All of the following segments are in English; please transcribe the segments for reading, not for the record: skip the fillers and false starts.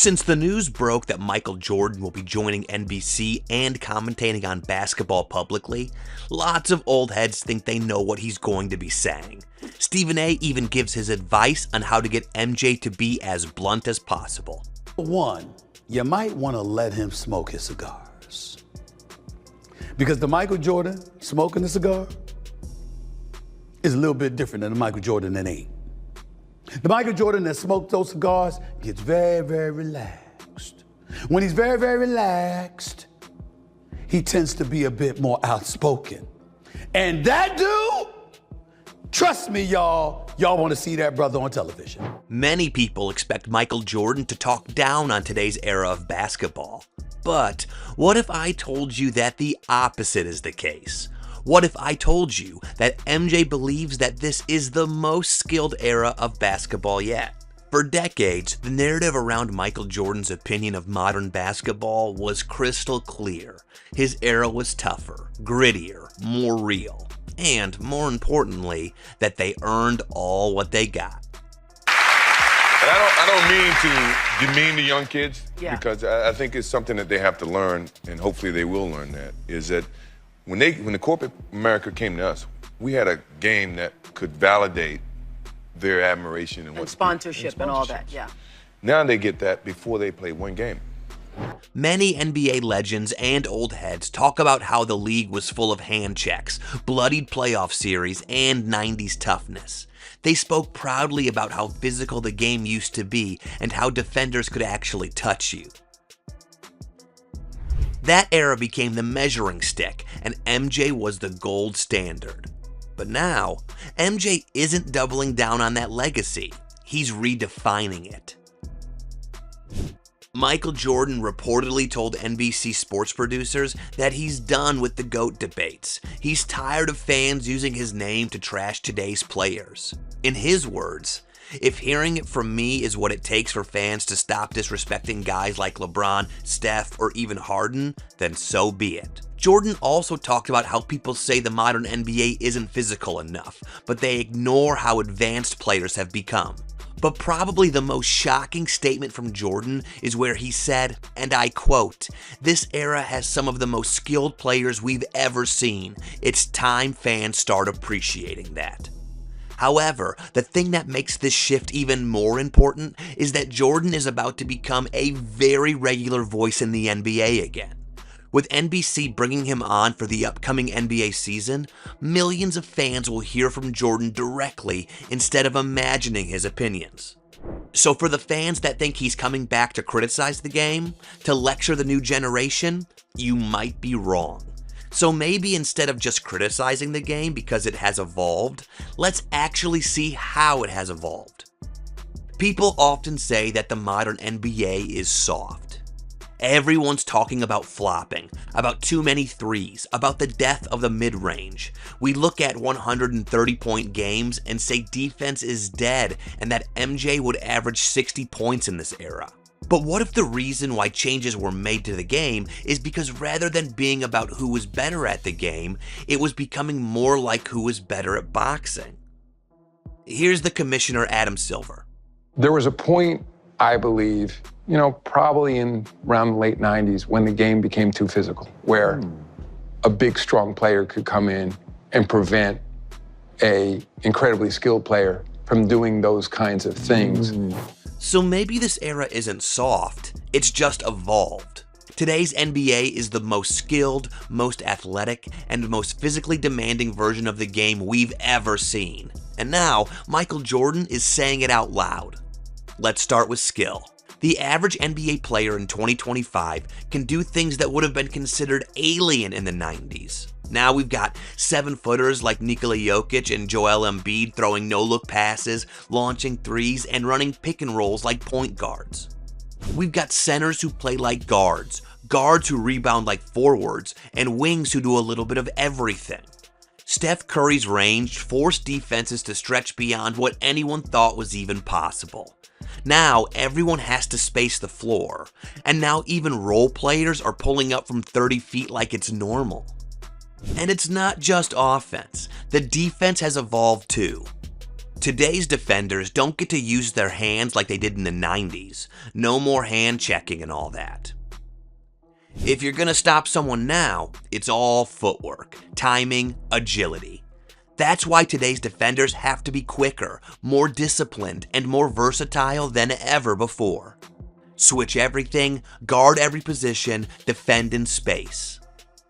Since the news broke that Michael Jordan will be joining NBC and commentating on basketball publicly, lots of old heads think they know what he's going to be saying. Stephen A. even gives his advice on how to get MJ to be as blunt as possible. One, you might want to let him smoke his cigars. Because the Michael Jordan smoking the cigar is a little bit different than the Michael Jordan that ain't. The Michael Jordan that smoked those cigars gets very, very relaxed. When he's very, very relaxed, he tends to be a bit more outspoken. And that dude, trust me, y'all want to see that brother on television. Many people expect Michael Jordan to talk down on today's era of basketball. But what if I told you that the opposite is the case? What if I told you that MJ believes that this is the most skilled era of basketball yet? For decades, the narrative around Michael Jordan's opinion of modern basketball was crystal clear. His era was tougher, grittier, more real, and more importantly, that they earned all what they got. And I don't mean to demean the young kids, because I think it's something that they have to learn, and hopefully they will learn that, is that when the corporate America came to us, we had a game that could validate their admiration and sponsorship and all that, yeah. Now they get that before they play one game. Many NBA legends and old heads talk about how the league was full of hand checks, bloodied playoff series, and 90s toughness. They spoke proudly about how physical the game used to be and how defenders could actually touch you. That era became the measuring stick, and MJ was the gold standard. But now, MJ isn't doubling down on that legacy. He's redefining it. Michael Jordan reportedly told NBC sports producers that he's done with the GOAT debates. He's tired of fans using his name to trash today's players. In his words, "If hearing it from me is what it takes for fans to stop disrespecting guys like LeBron, Steph, or even Harden, then so be it." Jordan also talked about how people say the modern NBA isn't physical enough, but they ignore how advanced players have become. But probably the most shocking statement from Jordan is where he said, and I quote, "This era has some of the most skilled players we've ever seen. It's time fans start appreciating that." However, the thing that makes this shift even more important is that Jordan is about to become a very regular voice in the NBA again. With NBC bringing him on for the upcoming NBA season, millions of fans will hear from Jordan directly instead of imagining his opinions. So for the fans that think he's coming back to criticize the game, to lecture the new generation, you might be wrong. So maybe instead of just criticizing the game because it has evolved, let's actually see how it has evolved. People often say that the modern NBA is soft. Everyone's talking about flopping, about too many threes, about the death of the mid-range. We look at 130-point games and say defense is dead and that MJ would average 60 points in this era. But what if the reason why changes were made to the game is because rather than being about who was better at the game, it was becoming more like who was better at boxing? Here's the commissioner, Adam Silver. There was a point, I believe, probably in around the late 90s when the game became too physical, where a big, strong player could come in and prevent a incredibly skilled player from doing those kinds of things. So maybe this era isn't soft, it's just evolved. Today's NBA is the most skilled, most athletic, and most physically demanding version of the game we've ever seen. And now, Michael Jordan is saying it out loud. Let's start with skill. The average NBA player in 2025 can do things that would have been considered alien in the 90s. Now we've got 7-footers like Nikola Jokic and Joel Embiid throwing no-look passes, launching threes, and running pick and rolls like point guards. We've got centers who play like guards who rebound like forwards, and wings who do a little bit of everything. Steph Curry's range forced defenses to stretch beyond what anyone thought was even possible. Now, everyone has to space the floor, and now even role players are pulling up from 30 feet like it's normal. And it's not just offense, the defense has evolved too. Today's defenders don't get to use their hands like they did in the 90s. No more hand checking and all that. If you're gonna stop someone now, it's all footwork, timing, agility. That's why today's defenders have to be quicker, more disciplined, and more versatile than ever before. Switch everything, guard every position, defend in space.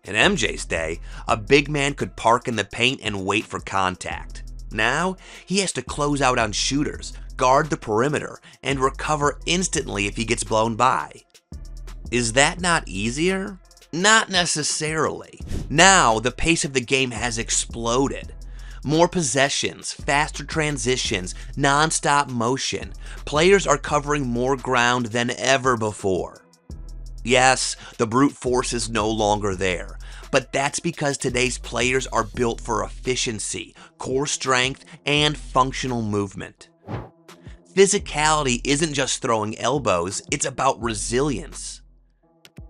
In MJ's day, a big man could park in the paint and wait for contact. Now, he has to close out on shooters, guard the perimeter, and recover instantly if he gets blown by. Is that not easier? Not necessarily. Now, the pace of the game has exploded. More possessions, faster transitions, non-stop motion. Players are covering more ground than ever before. Yes, the brute force is no longer there, but that's because today's players are built for efficiency, core strength, and functional movement. Physicality isn't just throwing elbows, it's about resilience.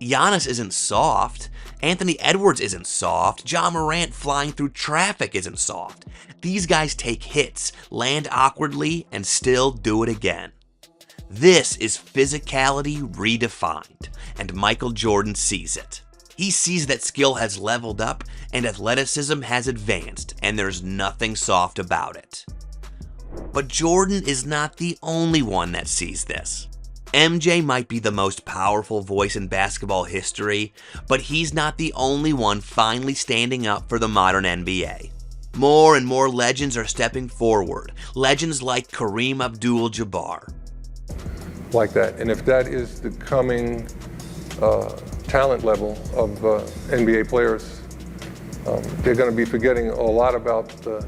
Giannis isn't soft. Anthony Edwards isn't soft. John Morant flying through traffic isn't soft. These guys take hits, land awkwardly, and still do it again. This is physicality redefined, and Michael Jordan sees it. He sees that skill has leveled up and athleticism has advanced, and there's nothing soft about it. But Jordan is not the only one that sees this. MJ might be the most powerful voice in basketball history, but he's not the only one finally standing up for the modern NBA. More and more legends are stepping forward, legends like Kareem Abdul-Jabbar. Like that, and if that is the coming talent level of NBA players, they're going to be forgetting a lot about the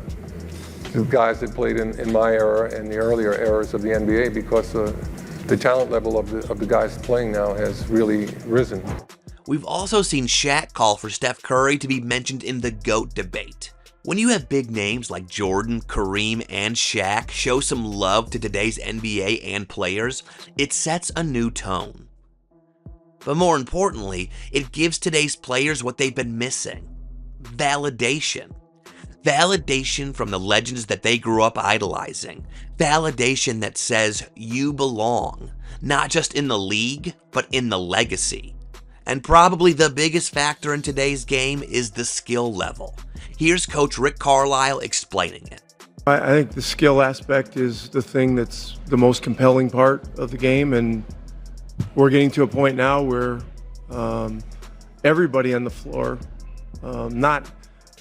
guys that played in my era and the earlier eras of the NBA, because the talent level of the guys playing now has really risen. We've also seen Shaq call for Steph Curry to be mentioned in the GOAT debate. When you have big names like Jordan, Kareem, and Shaq show some love to today's NBA and players, it sets a new tone. But more importantly, it gives today's players what they've been missing: validation. Validation from the legends that they grew up idolizing. Validation that says you belong, not just in the league, but in the legacy. And probably the biggest factor in today's game is the skill level. Here's Coach Rick Carlisle explaining it. I think the skill aspect is the thing that's the most compelling part of the game, and we're getting to a point now where everybody on the floor, not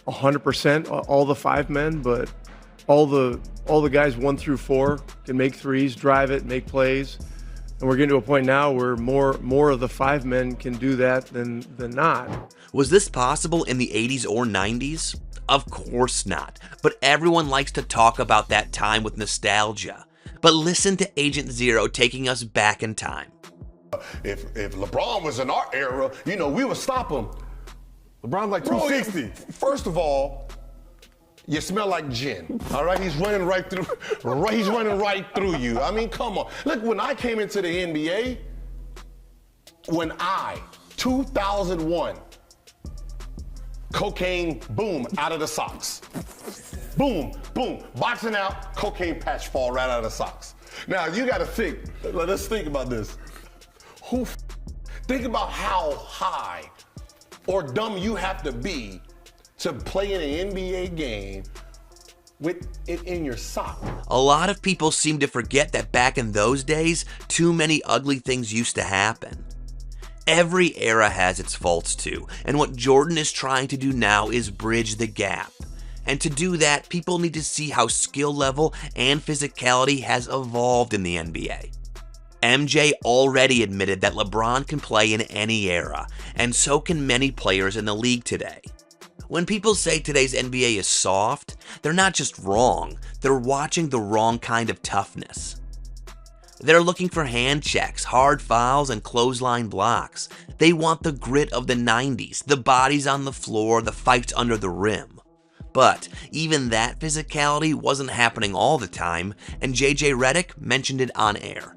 100% all the five men, but all the guys 1 through 4 can make threes, drive it, make plays. And we're getting to a point now where more of the five men can do that than not. Was this possible in the 80s or 90s? Of course not. But everyone likes to talk about that time with nostalgia. But listen to Agent Zero taking us back in time. If LeBron was in our era, we would stop him. LeBron's like 260. First of all, you smell like gin. All right, he's running right through. He's running right through you. I mean, come on. Look, when I came into the NBA, 2001, cocaine, boom, out of the socks. Boom, boom, boxing out, cocaine patch fall right out of the socks. Now you got to think. Let's think about this. Think about how high or dumb you have to be to play in an NBA game with it in your sock. A lot of people seem to forget that back in those days, too many ugly things used to happen. Every era has its faults too, and what Jordan is trying to do now is bridge the gap. And to do that, people need to see how skill level and physicality has evolved in the NBA. MJ already admitted that LeBron can play in any era, and so can many players in the league today. When people say today's NBA is soft, they're not just wrong, they're watching the wrong kind of toughness. They're looking for hand checks, hard fouls, and clothesline blocks. They want the grit of the 90s, the bodies on the floor, the fights under the rim. But even that physicality wasn't happening all the time, and JJ Redick mentioned it on air.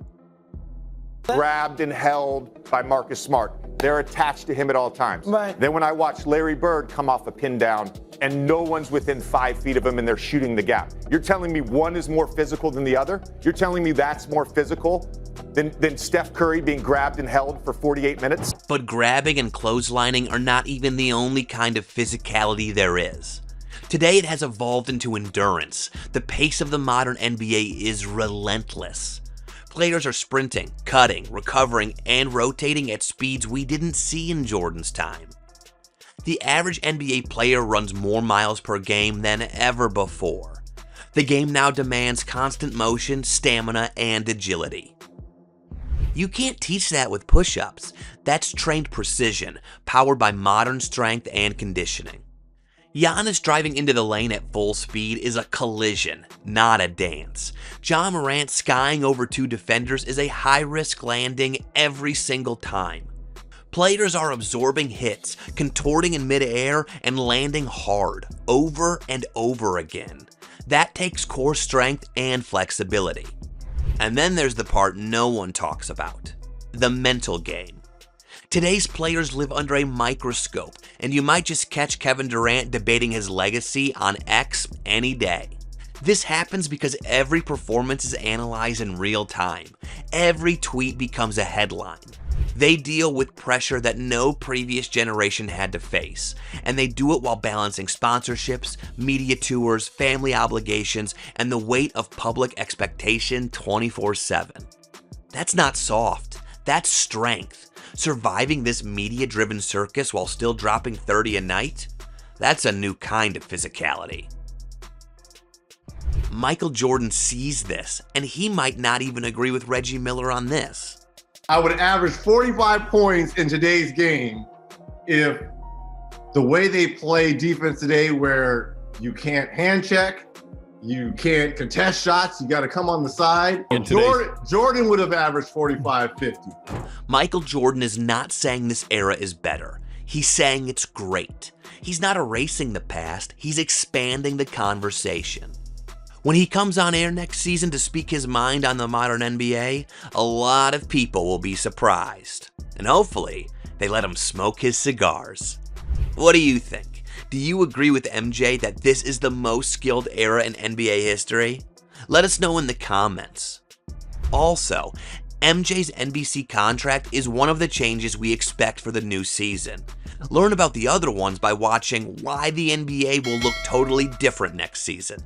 Grabbed and held by Marcus Smart. They're attached to him at all times. Right. Then when I watch Larry Bird come off a pin down, and no one's within 5 feet of him and they're shooting the gap. You're telling me one is more physical than the other? You're telling me that's more physical than Steph Curry being grabbed and held for 48 minutes? But grabbing and clotheslining are not even the only kind of physicality there is. Today it has evolved into endurance. The pace of the modern NBA is relentless. Players are sprinting, cutting, recovering, and rotating at speeds we didn't see in Jordan's time. The average NBA player runs more miles per game than ever before. The game now demands constant motion, stamina, and agility. You can't teach that with push-ups. That's trained precision, powered by modern strength and conditioning. Giannis driving into the lane at full speed is a collision, not a dance. Ja Morant skying over 2 defenders is a high-risk landing every single time. Players are absorbing hits, contorting in midair, and landing hard, over and over again. That takes core strength and flexibility. And then there's the part no one talks about, the mental game. Today's players live under a microscope, and you might just catch Kevin Durant debating his legacy on X any day. This happens because every performance is analyzed in real time. Every tweet becomes a headline. They deal with pressure that no previous generation had to face, and they do it while balancing sponsorships, media tours, family obligations, and the weight of public expectation 24/7. That's not soft, that's strength. Surviving this media-driven circus while still dropping 30 a night? That's a new kind of physicality. Michael Jordan sees this, and he might not even agree with Reggie Miller on this. I would average 45 points in today's game if the way they play defense today, where you can't hand check, you can't contest shots, you got to come on the side. Jordan would have averaged 45, 50. Michael Jordan is not saying this era is better. He's saying it's great. He's not erasing the past, he's expanding the conversation. When he comes on air next season to speak his mind on the modern NBA, a lot of people will be surprised. And hopefully, they let him smoke his cigars. What do you think? Do you agree with MJ that this is the most skilled era in NBA history? Let us know in the comments. Also, MJ's NBC contract is one of the changes we expect for the new season. Learn about the other ones by watching Why the NBA Will Look Totally Different Next Season.